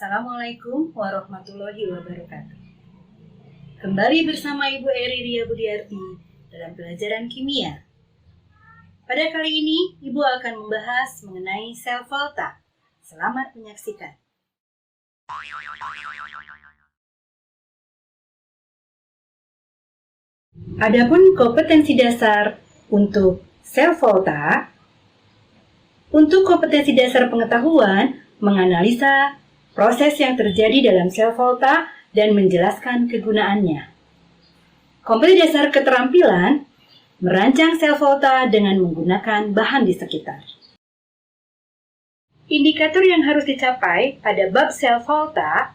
Assalamualaikum warahmatullahi wabarakatuh. Kembali bersama Ibu Eri Ria Budiarti dalam pelajaran kimia. Pada kali ini, Ibu akan membahas mengenai sel volta. Selamat menyaksikan. Adapun kompetensi dasar untuk sel volta, untuk kompetensi dasar pengetahuan, menganalisa proses yang terjadi dalam sel volta dan menjelaskan kegunaannya. Kompetensi dasar keterampilan, merancang sel volta dengan menggunakan bahan di sekitar. Indikator yang harus dicapai pada bab sel volta: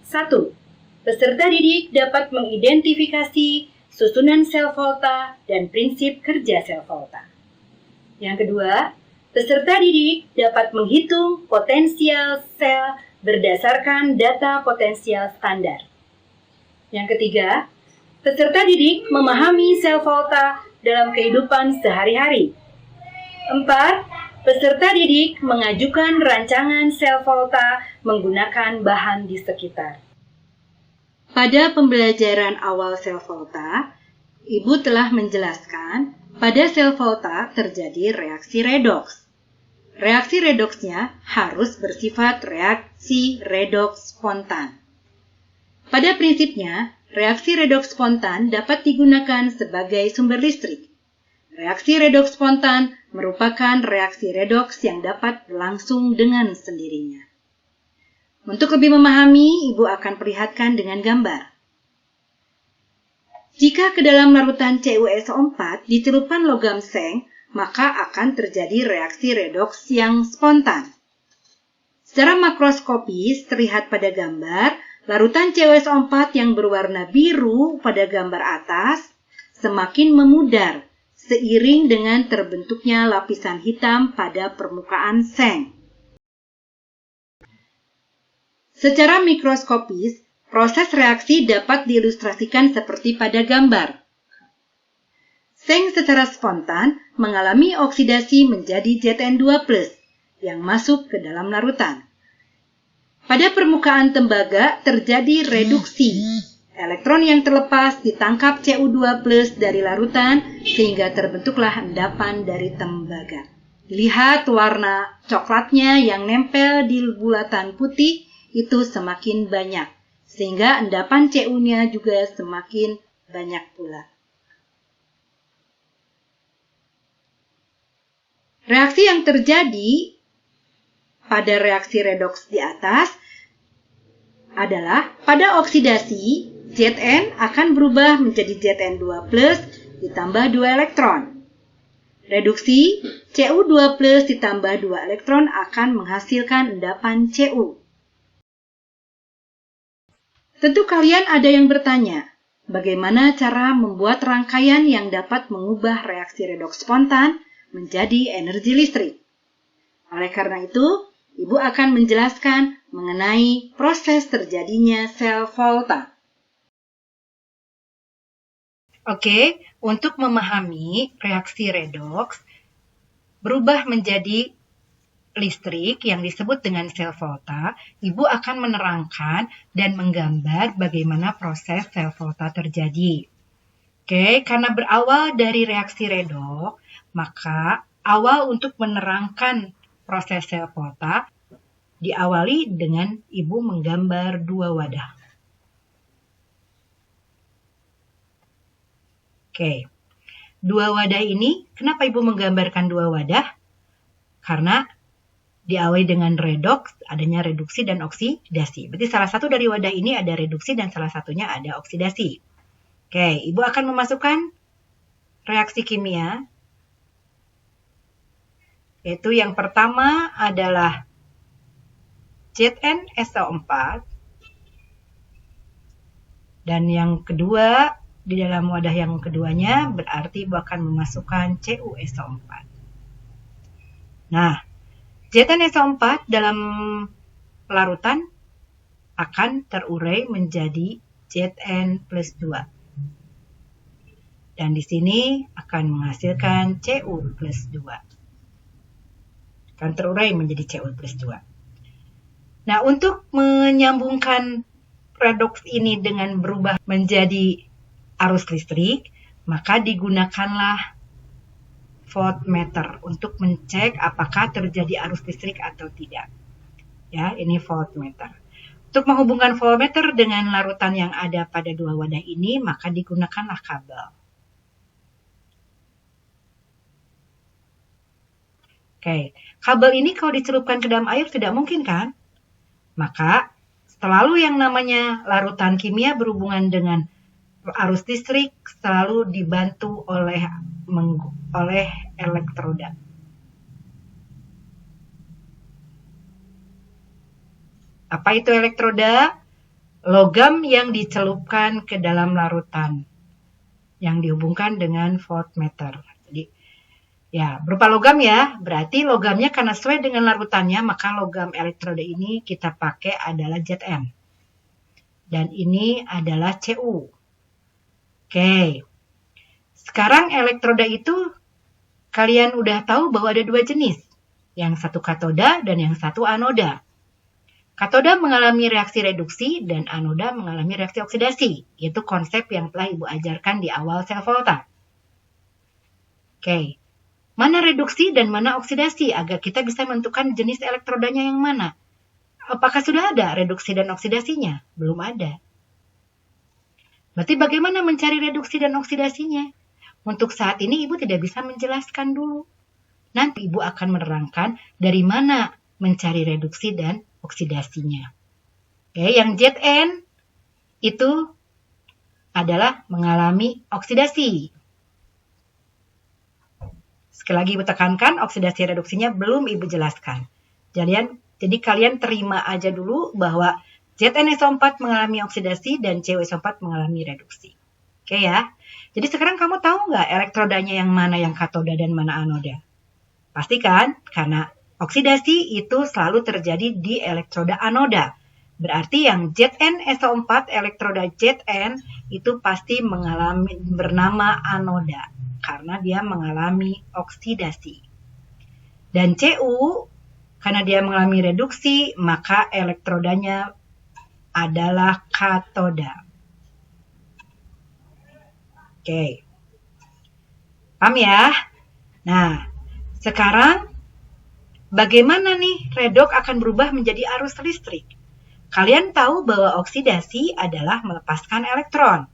1. Peserta didik dapat mengidentifikasi susunan sel volta dan prinsip kerja sel volta. Yang kedua, peserta didik dapat menghitung potensial sel berdasarkan data potensial standar. Yang ketiga, peserta didik memahami sel volta dalam kehidupan sehari-hari. 4. Peserta didik mengajukan rancangan sel volta menggunakan bahan di sekitar. Pada pembelajaran awal sel volta, Ibu telah menjelaskan pada sel volta terjadi reaksi redoks. Reaksi redoksnya harus bersifat reaksi redoks spontan. Pada prinsipnya, reaksi redoks spontan dapat digunakan sebagai sumber listrik. Reaksi redoks spontan merupakan reaksi redoks yang dapat berlangsung dengan sendirinya. Untuk lebih memahami, Ibu akan perlihatkan dengan gambar. Jika ke dalam larutan CuSO4 dicelupkan logam seng, maka akan terjadi reaksi redoks yang spontan. Secara makroskopis terlihat pada gambar, larutan CuSO4 yang berwarna biru pada gambar atas semakin memudar seiring dengan terbentuknya lapisan hitam pada permukaan seng. Secara mikroskopis, proses reaksi dapat diilustrasikan seperti pada gambar. Seng secara spontan mengalami oksidasi menjadi Zn2+, yang masuk ke dalam larutan. Pada permukaan tembaga terjadi reduksi. Elektron yang terlepas ditangkap Cu2+ dari larutan sehingga terbentuklah endapan dari tembaga. Lihat warna coklatnya yang nempel di bulatan putih itu semakin banyak, sehingga endapan Cu-nya juga semakin banyak pula. Reaksi yang terjadi pada reaksi redoks di atas adalah pada oksidasi, Zn akan berubah menjadi Zn2+ ditambah 2 elektron. Reduksi, Cu2+ ditambah 2 elektron akan menghasilkan endapan Cu. Tentu kalian ada yang bertanya, bagaimana cara membuat rangkaian yang dapat mengubah reaksi redoks spontan menjadi energi listrik. Oleh karena itu, Ibu akan menjelaskan mengenai proses terjadinya sel volta. Oke, untuk memahami reaksi redoks berubah menjadi listrik yang disebut dengan sel volta, Ibu akan menerangkan dan menggambar bagaimana proses sel volta terjadi. Oke, karena berawal dari reaksi redoks, maka awal untuk menerangkan proses sel volta diawali dengan Ibu menggambar 2 wadah. Oke, 2 wadah ini, kenapa Ibu menggambarkan 2 wadah? Karena diawali dengan redoks, adanya reduksi dan oksidasi. Berarti salah satu dari wadah ini ada reduksi dan salah satunya ada oksidasi. Oke, Ibu akan memasukkan reaksi kimia, yaitu yang pertama adalah ZnSO4, dan yang kedua, di dalam wadah yang keduanya, berarti Ibu akan memasukkan CuSO4. Nah, ZnSO4 dalam larutan akan terurai menjadi Zn+2. Dan di sini akan menghasilkan Cu+2. Akan terurai menjadi Cu+2. Nah, untuk menyambungkan redoks ini dengan berubah menjadi arus listrik, maka digunakanlah voltmeter untuk mencek apakah terjadi arus listrik atau tidak. Ya, ini voltmeter. Untuk menghubungkan voltmeter dengan larutan yang ada pada dua wadah ini, maka digunakanlah kabel. Oke, kabel ini kalau dicelupkan ke dalam air tidak mungkin kan? Maka selalu yang namanya larutan kimia berhubungan dengan arus listrik selalu dibantu oleh elektroda. Apa itu elektroda? Logam yang dicelupkan ke dalam larutan yang dihubungkan dengan voltmeter. Jadi ya, berupa logam ya, berarti logamnya karena sesuai dengan larutannya, maka logam elektroda ini kita pakai adalah Zn. Dan ini adalah Cu. Oke, sekarang elektroda itu kalian udah tahu bahwa ada dua jenis. Yang satu katoda dan yang satu anoda. Katoda mengalami reaksi reduksi dan anoda mengalami reaksi oksidasi. Itu konsep yang telah Ibu ajarkan di awal sel volta. Oke, mana reduksi dan mana oksidasi agar kita bisa menentukan jenis elektrodanya yang mana? Apakah sudah ada reduksi dan oksidasinya? Belum ada. Berarti bagaimana mencari reduksi dan oksidasinya? Untuk saat ini Ibu tidak bisa menjelaskan dulu. Nanti Ibu akan menerangkan dari mana mencari reduksi dan oksidasinya. Oke, yang Zn itu adalah mengalami oksidasi. Sekali lagi Ibu tekankan, oksidasi reduksinya belum Ibu jelaskan. Jadi kalian terima aja dulu bahwa ZnSO4 mengalami oksidasi dan CuSO4 mengalami reduksi. Oke ya. Jadi sekarang kamu tahu nggak elektrodanya yang mana yang katoda dan mana anoda? Pasti kan? Karena oksidasi itu selalu terjadi di elektroda anoda. Berarti yang ZnSO4, elektroda Zn, itu pasti bernama anoda. Karena dia mengalami oksidasi. Dan Cu, karena dia mengalami reduksi, maka elektrodanya adalah katoda. Oke. Paham ya? Nah, sekarang bagaimana nih redok akan berubah menjadi arus listrik? Kalian tahu bahwa oksidasi adalah melepaskan elektron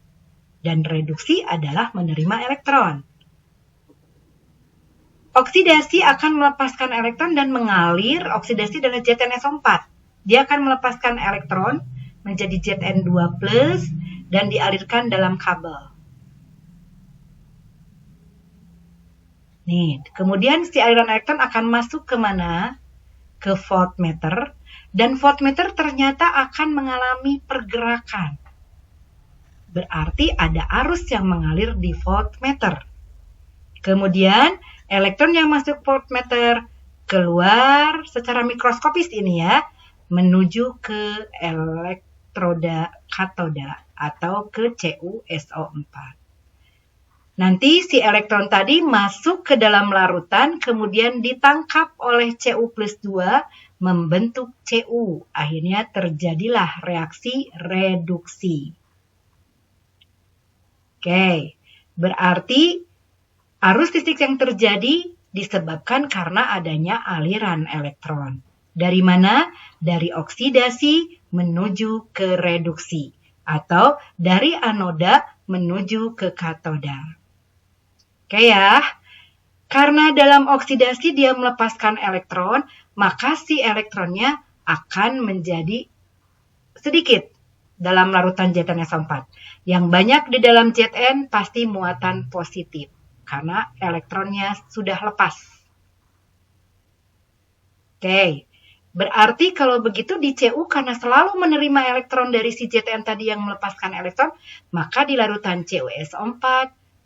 dan reduksi adalah menerima elektron. Oksidasi akan melepaskan elektron dan mengalir. Oksidasi adalah ZnSO4. Dia akan melepaskan elektron menjadi Zn2+, dan dialirkan dalam kabel. Nih, kemudian si aliran elektron akan masuk ke mana? Ke voltmeter. Dan voltmeter ternyata akan mengalami pergerakan. Berarti ada arus yang mengalir di voltmeter. Kemudian elektron yang masuk voltmeter keluar secara mikroskopis ini ya, menuju ke elektroda katoda atau ke CuSO4. Nanti si elektron tadi masuk ke dalam larutan, kemudian ditangkap oleh Cu+2 membentuk Cu. Akhirnya terjadilah reaksi reduksi. Oke, berarti arus listrik yang terjadi disebabkan karena adanya aliran elektron. Dari mana? Dari oksidasi menuju ke reduksi. Atau dari anoda menuju ke katoda. Oke ya. Karena dalam oksidasi dia melepaskan elektron, maka si elektronnya akan menjadi sedikit dalam larutan ZnSO4. Yang banyak di dalam Zn pasti muatan positif. Karena elektronnya sudah lepas. Oke, berarti kalau begitu di Cu karena selalu menerima elektron dari si Zn tadi yang melepaskan elektron, maka di larutan CuSO4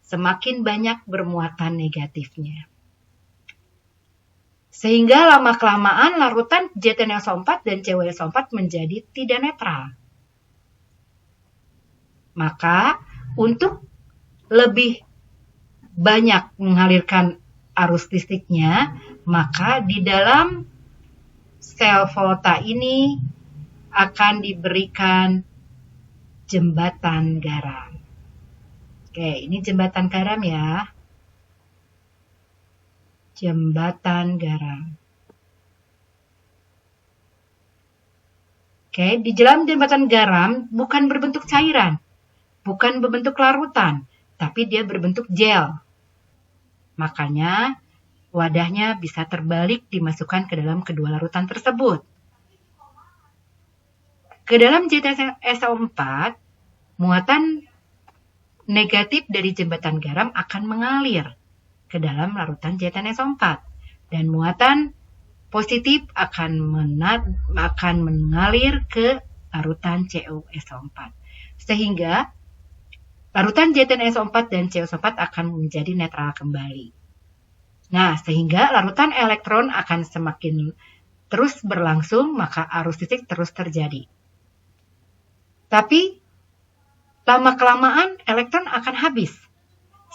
semakin banyak bermuatan negatifnya. Sehingga lama-kelamaan larutan ZnSO4 dan CuSO4 menjadi tidak netral. Maka untuk lebih banyak mengalirkan arus listriknya, maka di dalam sel volta ini akan diberikan jembatan garam. Oke, ini jembatan garam ya. Jembatan garam. Oke, di dalam jembatan garam bukan berbentuk cairan, bukan berbentuk larutan, tapi dia berbentuk gel. Makanya wadahnya bisa terbalik dimasukkan ke dalam kedua larutan tersebut. Ke dalam ZnSO4, muatan negatif dari jembatan garam akan mengalir ke dalam larutan ZnSO4 dan muatan positif akan mengalir ke larutan CuSO4 sehingga larutan ZnSO4 dan CuSO4 akan menjadi netral kembali. Nah, sehingga larutan elektron akan semakin terus berlangsung, maka arus listrik terus terjadi. Tapi lama-kelamaan elektron akan habis,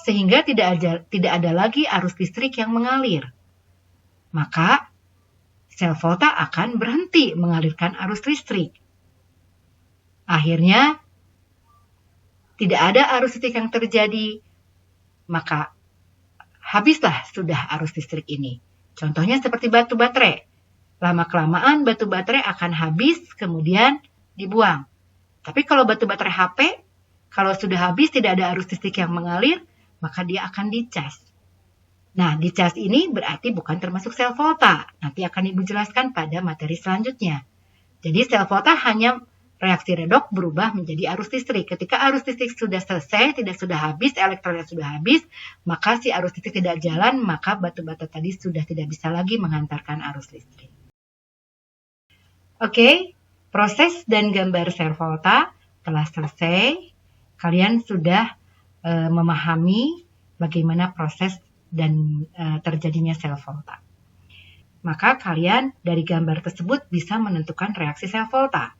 sehingga tidak ada lagi arus listrik yang mengalir. Maka sel volta akan berhenti mengalirkan arus listrik. Akhirnya tidak ada arus listrik yang terjadi, maka habislah sudah arus listrik ini. Contohnya seperti batu baterai. Lama-kelamaan batu baterai akan habis kemudian dibuang. Tapi kalau batu baterai HP, kalau sudah habis tidak ada arus listrik yang mengalir, maka dia akan dicas. Nah, dicas ini berarti bukan termasuk sel volta. Nanti akan Ibu jelaskan pada materi selanjutnya. Jadi sel volta hanya reaksi redoks berubah menjadi arus listrik. Ketika arus listrik sudah selesai, sudah habis, elektronnya sudah habis, maka si arus listrik tidak jalan, maka batu bata tadi sudah tidak bisa lagi menghantarkan arus listrik. Oke, proses dan gambar sel volta telah selesai. Kalian sudah memahami bagaimana proses dan terjadinya sel volta. Maka kalian dari gambar tersebut bisa menentukan reaksi sel volta.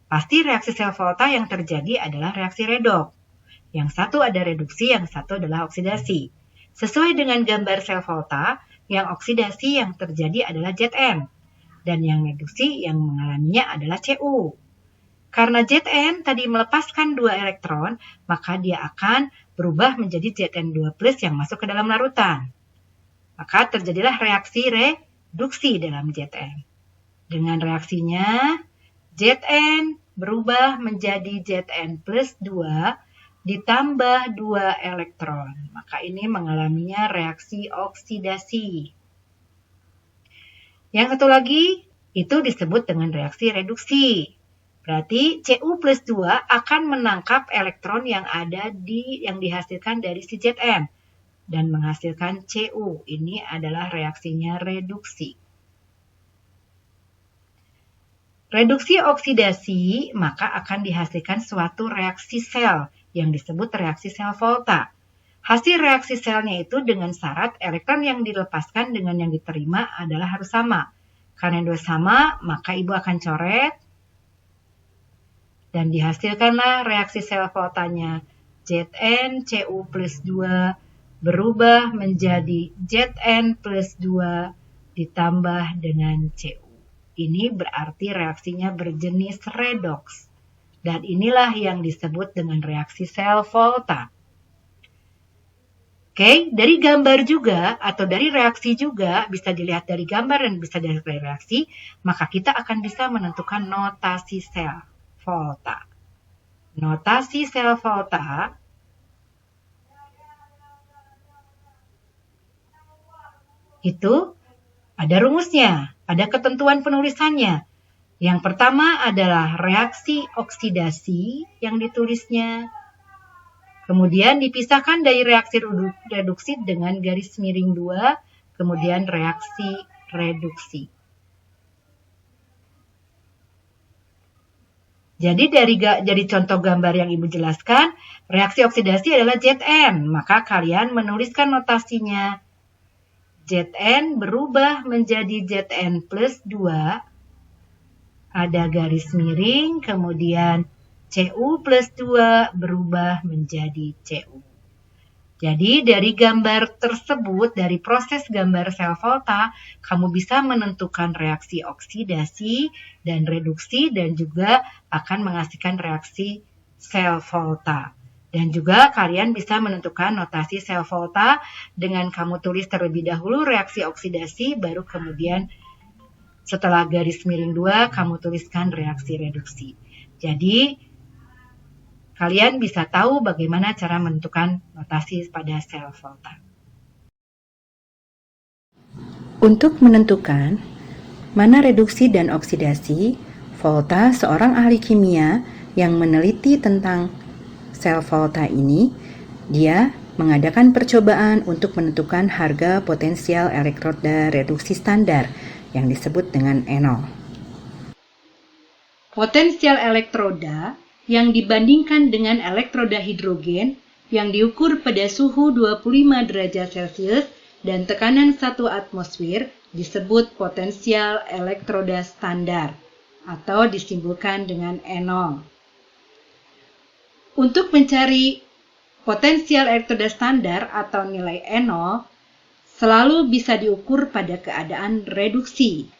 Pasti reaksi sel volta yang terjadi adalah reaksi redoks. Yang satu ada reduksi, yang satu adalah oksidasi. Sesuai dengan gambar sel volta, yang oksidasi yang terjadi adalah Zn. Dan yang reduksi yang mengalaminya adalah Cu. Karena Zn tadi melepaskan 2 elektron, maka dia akan berubah menjadi Zn2+ yang masuk ke dalam larutan. Maka terjadilah reaksi reduksi dalam Zn. Dengan reaksinya, Zn berubah menjadi Zn+2 ditambah 2 elektron. Maka ini mengalaminya reaksi oksidasi. Yang satu lagi, itu disebut dengan reaksi reduksi. Berarti Cu+2 akan menangkap elektron yang dihasilkan dari si Zn dan menghasilkan Cu. Ini adalah reaksinya reduksi. Reduksi oksidasi maka akan dihasilkan suatu reaksi sel yang disebut reaksi sel volta. Hasil reaksi selnya itu dengan syarat elektron yang dilepaskan dengan yang diterima adalah harus sama. Karena dua sama, maka Ibu akan coret dan dihasilkanlah reaksi sel voltanya Zn Cu+2 berubah menjadi Zn+2 ditambah dengan Cu. Ini berarti reaksinya berjenis redoks. Dan inilah yang disebut dengan reaksi sel volta. Oke, dari gambar juga atau dari reaksi juga bisa dilihat dari gambar dan bisa dilihat dari reaksi, maka kita akan bisa menentukan notasi sel volta. Notasi sel volta itu ada rumusnya, ada ketentuan penulisannya. Yang pertama adalah reaksi oksidasi yang ditulisnya. Kemudian dipisahkan dari reaksi reduksi dengan garis miring 2, kemudian reaksi reduksi. Jadi dari contoh gambar yang Ibu jelaskan, reaksi oksidasi adalah Zn, maka kalian menuliskan notasinya. Zn berubah menjadi Zn+2, ada garis miring, kemudian Cu+2 berubah menjadi Cu. Jadi dari gambar tersebut, dari proses gambar sel volta, kamu bisa menentukan reaksi oksidasi dan reduksi dan juga akan menghasilkan reaksi sel volta. Dan juga kalian bisa menentukan notasi sel volta dengan kamu tulis terlebih dahulu reaksi oksidasi, baru kemudian setelah garis miring 2, kamu tuliskan reaksi reduksi. Jadi, kalian bisa tahu bagaimana cara menentukan notasi pada sel volta. Untuk menentukan mana reduksi dan oksidasi, Volta, seorang ahli kimia yang meneliti tentang sel volta ini, dia mengadakan percobaan untuk menentukan harga potensial elektroda reduksi standar yang disebut dengan E0. Potensial elektroda yang dibandingkan dengan elektroda hidrogen yang diukur pada suhu 25 derajat Celcius dan tekanan 1 atmosfer disebut potensial elektroda standar atau disimbolkan dengan E0. Untuk mencari potensial elektroda standar atau nilai E0 selalu bisa diukur pada keadaan reduksi.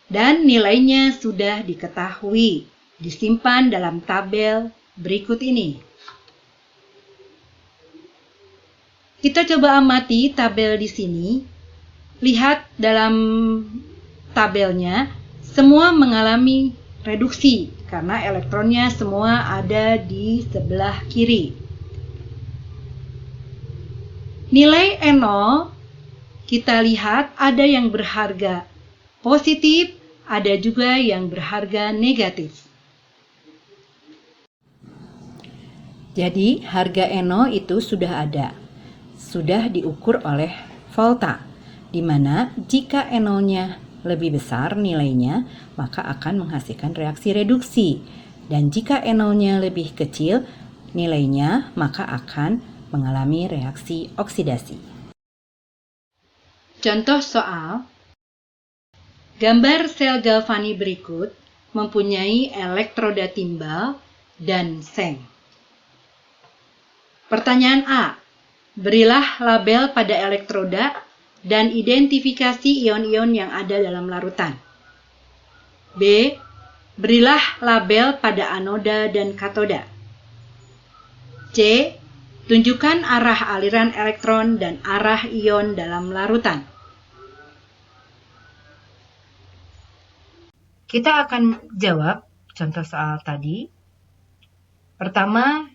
Dan nilainya sudah diketahui, disimpan dalam tabel berikut ini. Kita coba amati tabel di sini. Lihat dalam tabelnya, semua mengalami reduksi karena elektronnya semua ada di sebelah kiri. Nilai E0 kita lihat ada yang berharga positif, ada juga yang berharga negatif. Jadi, harga E0 itu sudah ada, sudah diukur oleh Volta, di mana jika E0-nya lebih besar nilainya, maka akan menghasilkan reaksi reduksi. Dan jika E0-nya lebih kecil nilainya, maka akan mengalami reaksi oksidasi. Contoh soal, gambar sel galvani berikut mempunyai elektroda timbal dan seng. Pertanyaan A, berilah label pada elektroda dan identifikasi ion-ion yang ada dalam larutan. B, berilah label pada anoda dan katoda. C, tunjukkan arah aliran elektron dan arah ion dalam larutan. Kita akan jawab contoh soal tadi. Pertama,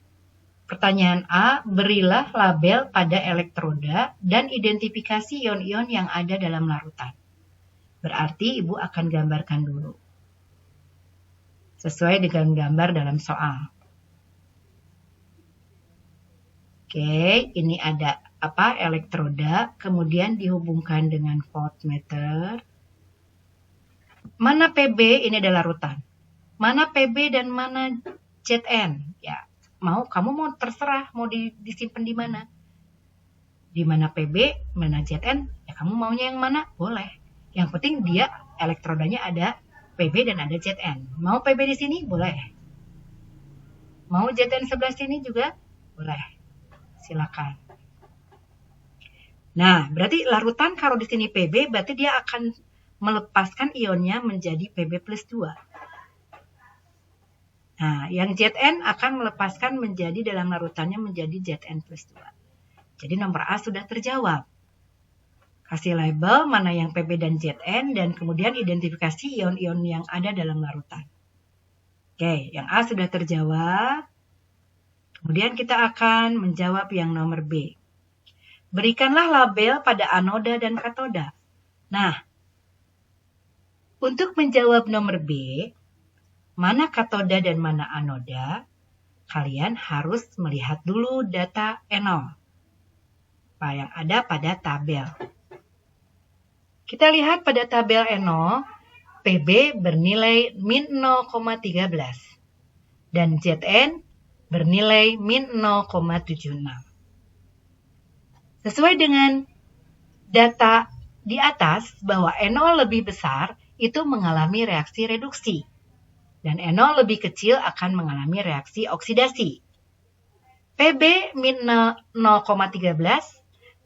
pertanyaan A, berilah label pada elektroda dan identifikasi ion-ion yang ada dalam larutan. Berarti Ibu akan gambarkan dulu, sesuai dengan gambar dalam soal. Oke, ini ada elektroda, kemudian dihubungkan dengan voltmeter. Mana PB, ini adalah larutan. Mana PB dan mana Zn? Ya, kamu mau terserah mau disimpan di mana. Di mana PB, mana Zn, ya kamu maunya yang mana? Boleh. Yang penting dia elektrodanya ada PB dan ada Zn. Mau PB di sini? Boleh. Mau Zn sebelah sini juga? Boleh. Silakan. Nah, berarti larutan kalau di sini PB, berarti dia akan melepaskan ionnya menjadi PB plus 2. Nah, yang Zn akan melepaskan menjadi dalam larutannya menjadi Zn plus 2. Jadi nomor A sudah terjawab. Kasih label mana yang PB dan Zn dan kemudian identifikasi ion-ion yang ada dalam larutan. Oke, yang A sudah terjawab. Kemudian kita akan menjawab yang nomor B. Berikanlah label pada anoda dan katoda. Nah, untuk menjawab nomor B, mana katoda dan mana anoda, kalian harus melihat dulu data E0 yang ada pada tabel. Kita lihat pada tabel E0, PB bernilai min 0,13 dan Zn bernilai min 0,76. Sesuai dengan data di atas bahwa E0 lebih besar itu mengalami reaksi reduksi dan E0 lebih kecil akan mengalami reaksi oksidasi. Pb min 0,13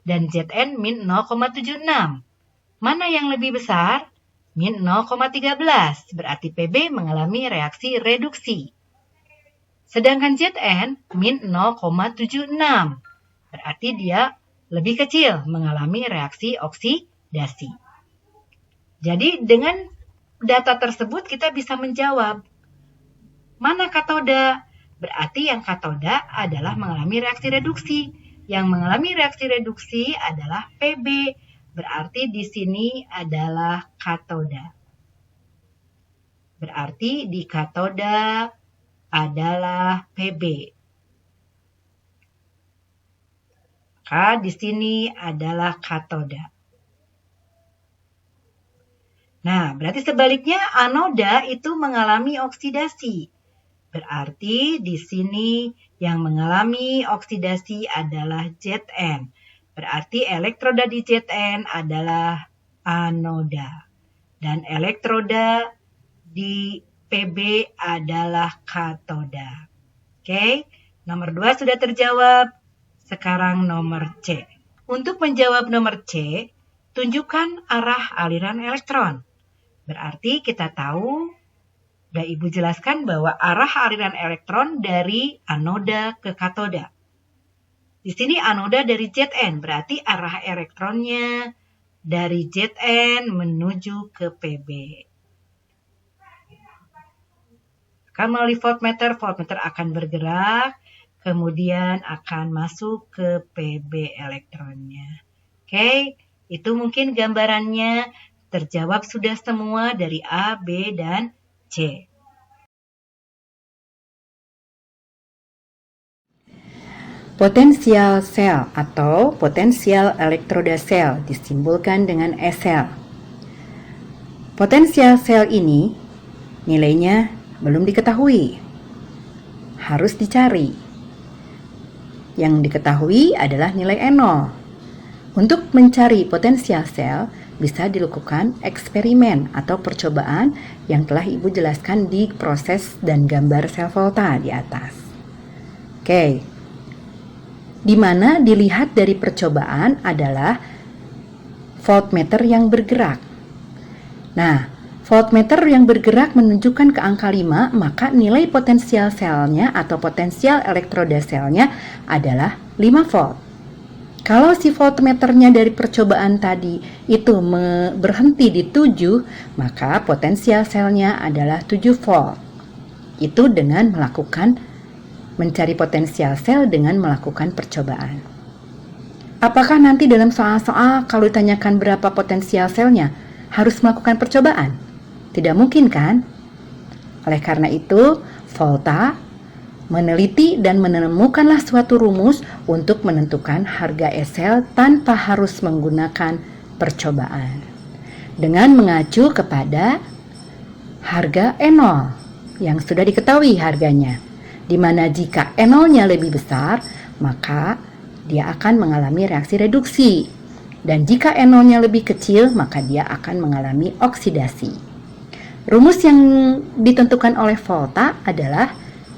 dan Zn min 0,76. Mana yang lebih besar? Min 0,13, berarti Pb mengalami reaksi reduksi. Sedangkan Zn min 0,76, berarti dia lebih kecil mengalami reaksi oksidasi. Jadi dengan data tersebut kita bisa menjawab, mana katoda? Berarti yang katoda adalah mengalami reaksi reduksi. Yang mengalami reaksi reduksi adalah Pb. Berarti di sini adalah katoda. Berarti di katoda adalah Pb. Maka di sini adalah katoda. Nah, berarti sebaliknya anoda itu mengalami oksidasi. Berarti di sini yang mengalami oksidasi adalah Zn. Berarti elektroda di Zn adalah anoda. Dan elektroda di Pb adalah katoda. Oke, nomor 2 sudah terjawab. Sekarang nomor C. Untuk menjawab nomor C, tunjukkan arah aliran elektron. Berarti kita tahu, udah Ibu jelaskan bahwa arah aliran elektron dari anoda ke katoda. Di sini anoda dari Zn, berarti arah elektronnya dari Zn menuju ke Pb. Melalui voltmeter akan bergerak, kemudian akan masuk ke Pb elektronnya. Oke, itu mungkin gambarannya terjawab sudah semua dari A, B, dan C. Potensial sel atau potensial elektroda sel disimbolkan dengan SL. Potensial sel ini nilainya belum diketahui. Harus dicari. Yang diketahui adalah nilai N0. Untuk mencari potensial sel, bisa dilakukan eksperimen atau percobaan yang telah Ibu jelaskan di proses dan gambar sel volta di atas. Oke, di mana dilihat dari percobaan adalah voltmeter yang bergerak. Nah, voltmeter yang bergerak menunjukkan ke angka 5, maka nilai potensial selnya atau potensial elektroda selnya adalah 5 volt. Kalau si voltmeternya dari percobaan tadi itu berhenti di 7, maka potensial selnya adalah 7 volt. Itu dengan mencari potensial sel dengan melakukan percobaan. Apakah nanti dalam soal-soal kalau ditanyakan berapa potensial selnya, harus melakukan percobaan? Tidak mungkin kan? Oleh karena itu, Volta meneliti dan menemukanlah suatu rumus untuk menentukan harga SL tanpa harus menggunakan percobaan. Dengan mengacu kepada harga N0 yang sudah diketahui harganya. Di mana jika N0-nya lebih besar, maka dia akan mengalami reaksi reduksi. Dan jika N0-nya lebih kecil, maka dia akan mengalami oksidasi. Rumus yang ditentukan oleh Volta adalah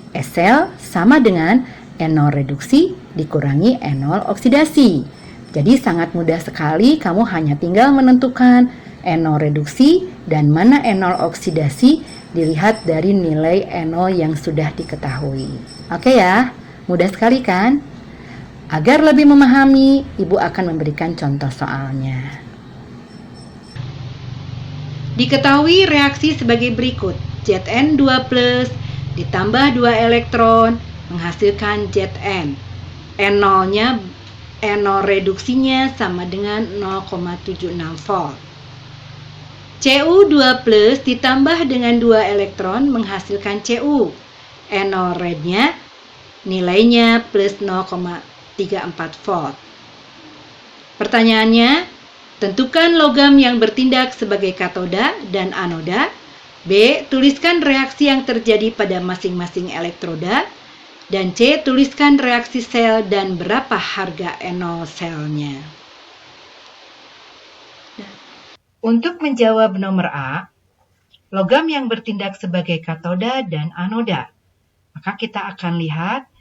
SL sama dengan N0 reduksi dikurangi N0 oksidasi. Jadi sangat mudah sekali, kamu hanya tinggal menentukan N0 reduksi dan mana N0 oksidasi dilihat dari nilai N0 yang sudah diketahui. Oke ya, mudah sekali kan? Agar lebih memahami, Ibu akan memberikan contoh soalnya. Diketahui reaksi sebagai berikut. Zn2+ ditambah 2 elektron menghasilkan Zn. N0-nya, N0 reduksinya sama dengan 0,76 volt. Cu2+ ditambah dengan 2 elektron menghasilkan Cu. N0 red-nya nilainya plus 0,34 volt. Pertanyaannya, tentukan logam yang bertindak sebagai katoda dan anoda. B. Tuliskan reaksi yang terjadi pada masing-masing elektroda. Dan C. Tuliskan reaksi sel dan berapa harga N0 selnya. Untuk menjawab nomor A, logam yang bertindak sebagai katoda dan anoda, maka kita akan lihat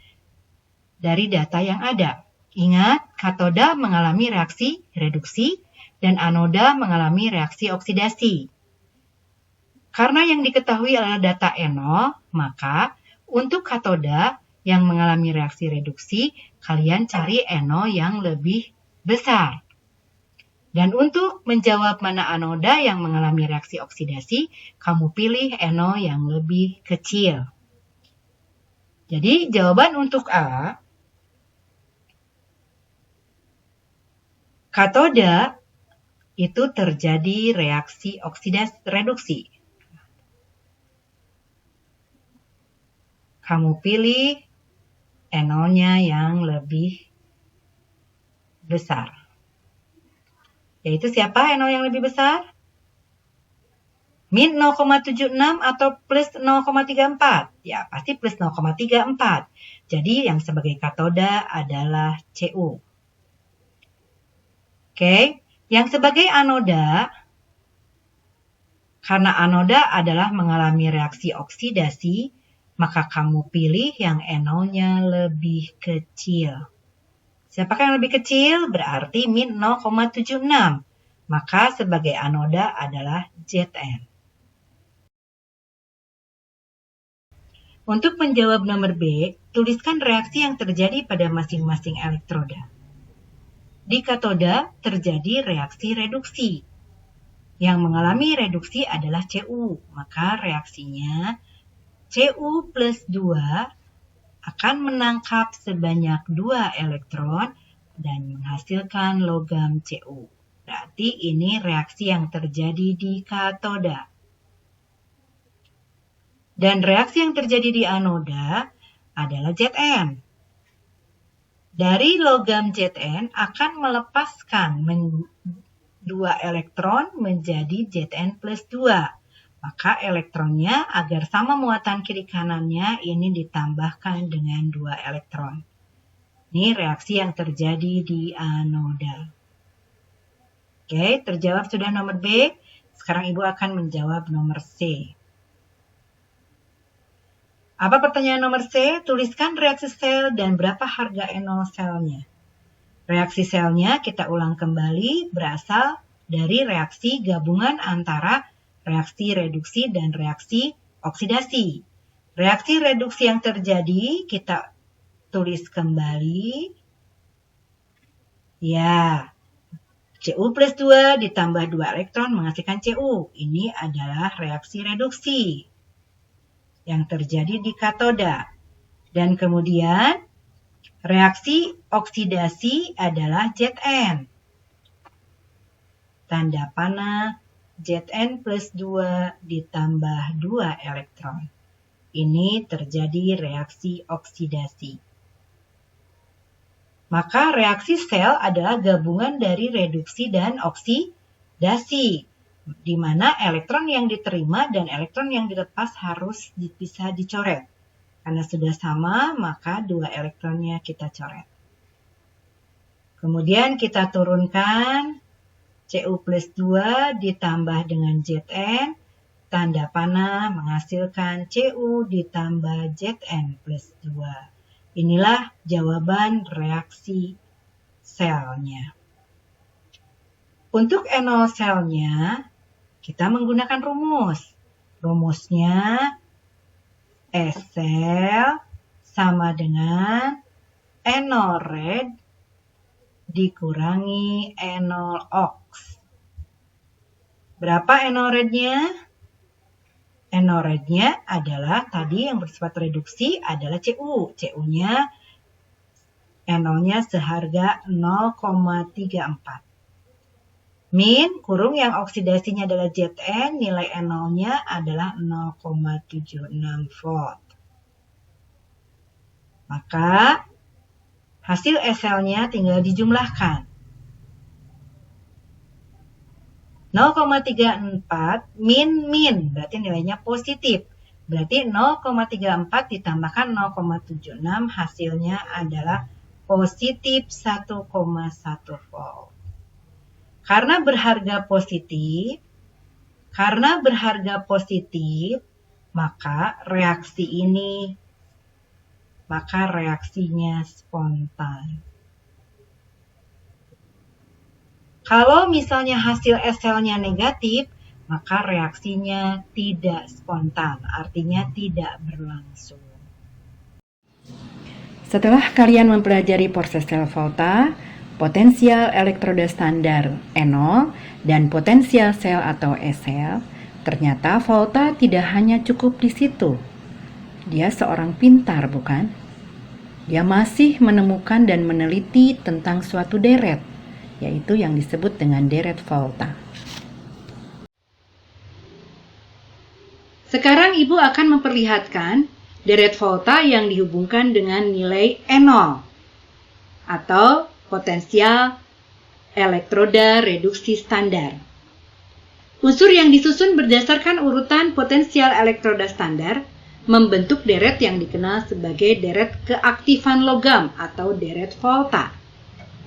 dari data yang ada. Ingat, katoda mengalami reaksi reduksi dan anoda mengalami reaksi oksidasi. Karena yang diketahui adalah data NO, maka untuk katoda yang mengalami reaksi reduksi, kalian cari NO yang lebih besar. Dan untuk menjawab mana anoda yang mengalami reaksi oksidasi, kamu pilih NO yang lebih kecil. Jadi jawaban untuk A, katoda itu terjadi reaksi oksidasi reduksi. Kamu pilih NO-nya yang lebih besar. Yaitu siapa NO yang lebih besar? Min 0,76 atau plus 0,34? Ya, pasti plus 0,34. Jadi yang sebagai katoda adalah Cu. Oke. Yang sebagai anoda, karena anoda adalah mengalami reaksi oksidasi, maka kamu pilih yang NO-nya lebih kecil. Siapakah yang lebih kecil? Berarti min 0,76. Maka sebagai anoda adalah Zn. Untuk menjawab nomor B, tuliskan reaksi yang terjadi pada masing-masing elektroda. Di katoda terjadi reaksi reduksi. Yang mengalami reduksi adalah Cu, maka reaksinya Cu plus 2 akan menangkap sebanyak 2 elektron dan menghasilkan logam Cu. Berarti ini reaksi yang terjadi di katoda. Dan reaksi yang terjadi di anoda adalah Zn. Dari logam Zn akan melepaskan 2 elektron menjadi Zn plus 2. Maka elektronnya agar sama muatan kiri kanannya ini ditambahkan dengan 2 elektron. Ini reaksi yang terjadi di anoda. Oke, terjawab sudah nomor B. Sekarang Ibu akan menjawab nomor C. Apa pertanyaan nomor C? Tuliskan reaksi sel dan berapa harga NO selnya. Reaksi selnya kita ulang kembali berasal dari reaksi gabungan antara reaksi reduksi dan reaksi oksidasi. Reaksi reduksi yang terjadi kita tulis kembali. Ya, Cu plus 2 ditambah 2 elektron menghasilkan Cu. Ini adalah reaksi reduksi yang terjadi di katoda. Dan kemudian reaksi oksidasi adalah Zn. Tanda panah Zn plus 2 ditambah 2 elektron. Ini terjadi reaksi oksidasi. Maka reaksi sel adalah gabungan dari reduksi dan oksidasi, di mana elektron yang diterima dan elektron yang dilepas harus bisa dicoret. Karena sudah sama, maka 2 elektronnya kita coret. Kemudian kita turunkan Cu plus 2 ditambah dengan Zn, tanda panah menghasilkan Cu ditambah Zn plus 2. Inilah jawaban reaksi selnya. Untuk NO selnya, kita menggunakan rumus. Rumusnya S-sel sama dengan NO red dikurangi NO ox. Berapa NO red-nya? NO red-nya adalah tadi yang bersifat reduksi adalah Cu. Cu-nya NO-nya seharga 0,34. Min kurung yang oksidasinya adalah Zn, nilai NO-nya adalah 0,76 volt. Maka hasil SL-nya tinggal dijumlahkan. 0,34 min, berarti nilainya positif. Berarti 0,34 ditambahkan 0,76 hasilnya adalah positif 1,1 volt. Karena berharga positif, maka reaksi ini maka reaksinya spontan. Kalau misalnya hasil S-selnya negatif, maka reaksinya tidak spontan, artinya tidak berlangsung. Setelah kalian mempelajari proses sel volta, potensial elektroda standar E0, dan potensial sel atau S-sel, ternyata volta tidak hanya cukup di situ. Dia seorang pintar, bukan? Dia masih menemukan dan meneliti tentang suatu deret, yaitu yang disebut dengan deret volta. Sekarang Ibu akan memperlihatkan deret volta yang dihubungkan dengan nilai E0 atau potensial elektroda reduksi standar. Unsur yang disusun berdasarkan urutan potensial elektroda standar membentuk deret yang dikenal sebagai deret keaktifan logam atau deret volta.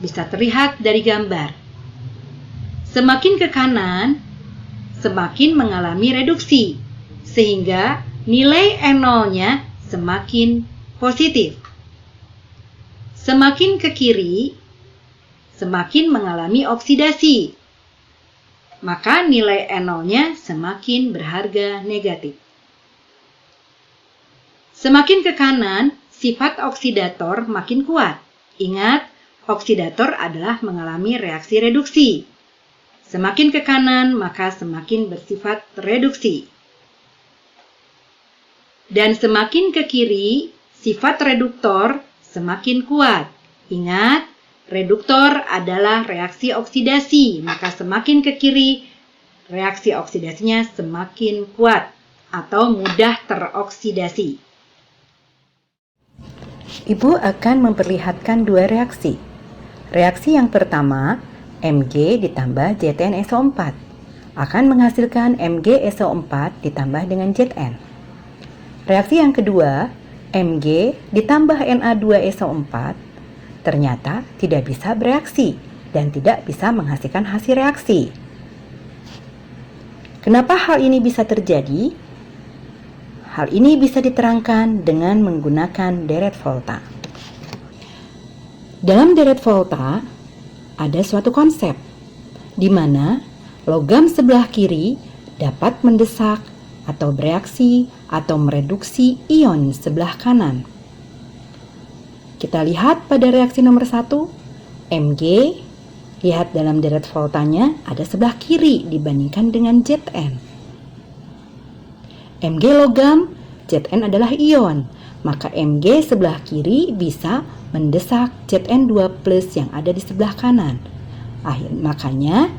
Bisa terlihat dari gambar. Semakin ke kanan, semakin mengalami reduksi, sehingga nilai E0-nya semakin positif. Semakin ke kiri, semakin mengalami oksidasi, maka nilai E0-nya semakin berharga negatif. Semakin ke kanan, sifat oksidator makin kuat. Ingat, oksidator adalah mengalami reaksi reduksi. Semakin ke kanan, maka semakin bersifat reduksi. Dan semakin ke kiri, sifat reduktor semakin kuat. Ingat, reduktor adalah reaksi oksidasi, maka semakin ke kiri, reaksi oksidasinya semakin kuat atau mudah teroksidasi. Ibu akan memperlihatkan dua reaksi. Reaksi yang pertama, Mg ditambah ZnSO4 akan menghasilkan MgSO4 ditambah dengan Zn. Reaksi yang kedua, Mg ditambah Na2SO4 ternyata tidak bisa bereaksi dan tidak bisa menghasilkan hasil reaksi. Kenapa hal ini bisa terjadi? Hal ini bisa diterangkan dengan menggunakan deret volta. Dalam deret volta, ada suatu konsep di mana logam sebelah kiri dapat mendesak atau bereaksi atau mereduksi ion sebelah kanan. Kita lihat pada reaksi nomor 1, Mg, lihat dalam deret voltanya ada sebelah kiri dibandingkan dengan Zn. Mg logam, Zn adalah ion, maka Mg sebelah kiri bisa mendesak Zn2+ yang ada di sebelah kanan. Makanya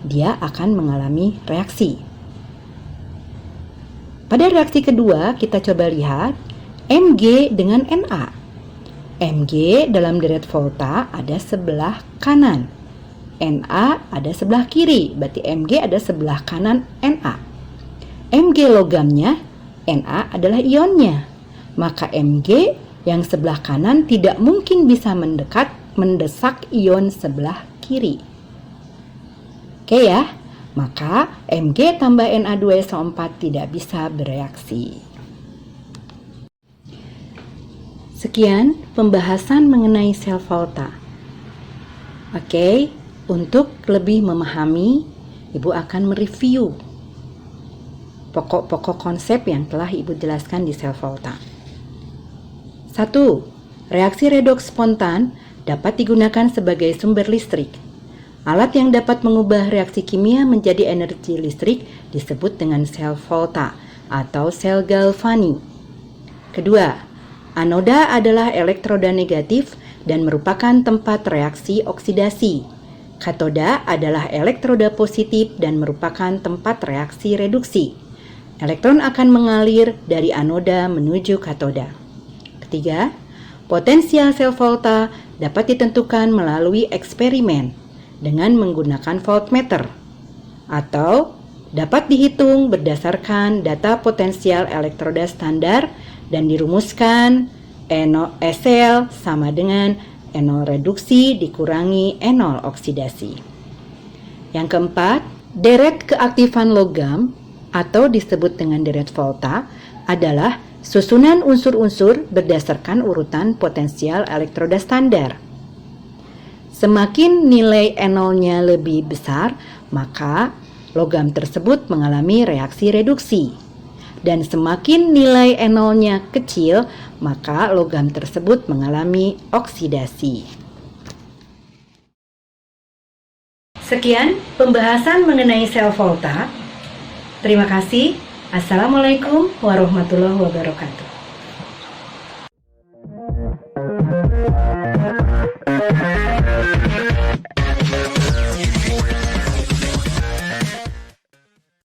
dia akan mengalami reaksi. Pada reaksi kedua, kita coba lihat Mg dengan Na. Mg dalam deret volta ada sebelah kanan. Na ada sebelah kiri, berarti Mg ada sebelah kanan Na. Mg logamnya, Na adalah ionnya. Maka Mg yang sebelah kanan tidak mungkin bisa mendesak ion sebelah kiri. Oke ya, maka Mg tambah Na2SO4 tidak bisa bereaksi. Sekian pembahasan mengenai sel volta. Oke, untuk lebih memahami, Ibu akan mereview pokok-pokok konsep yang telah Ibu jelaskan di sel volta. 1. Reaksi redoks spontan dapat digunakan sebagai sumber listrik. Alat yang dapat mengubah reaksi kimia menjadi energi listrik disebut dengan sel volta atau sel galvani. Kedua, anoda adalah elektroda negatif dan merupakan tempat reaksi oksidasi. Katoda adalah elektroda positif dan merupakan tempat reaksi reduksi. Elektron akan mengalir dari anoda menuju katoda. Ketiga, potensial sel volta dapat ditentukan melalui eksperimen dengan menggunakan voltmeter atau dapat dihitung berdasarkan data potensial elektroda standar dan dirumuskan E0 sama dengan E0 reduksi dikurangi E0 oksidasi. Yang keempat, deret keaktifan logam atau disebut dengan deret volta adalah Susunan unsur-unsur berdasarkan urutan potensial elektroda standar. Semakin nilai NO-nya lebih besar, maka logam tersebut mengalami reaksi reduksi. Dan semakin nilai NO-nya kecil, maka logam tersebut mengalami oksidasi. Sekian pembahasan mengenai sel volta. Terima kasih. Assalamualaikum warahmatullahi wabarakatuh.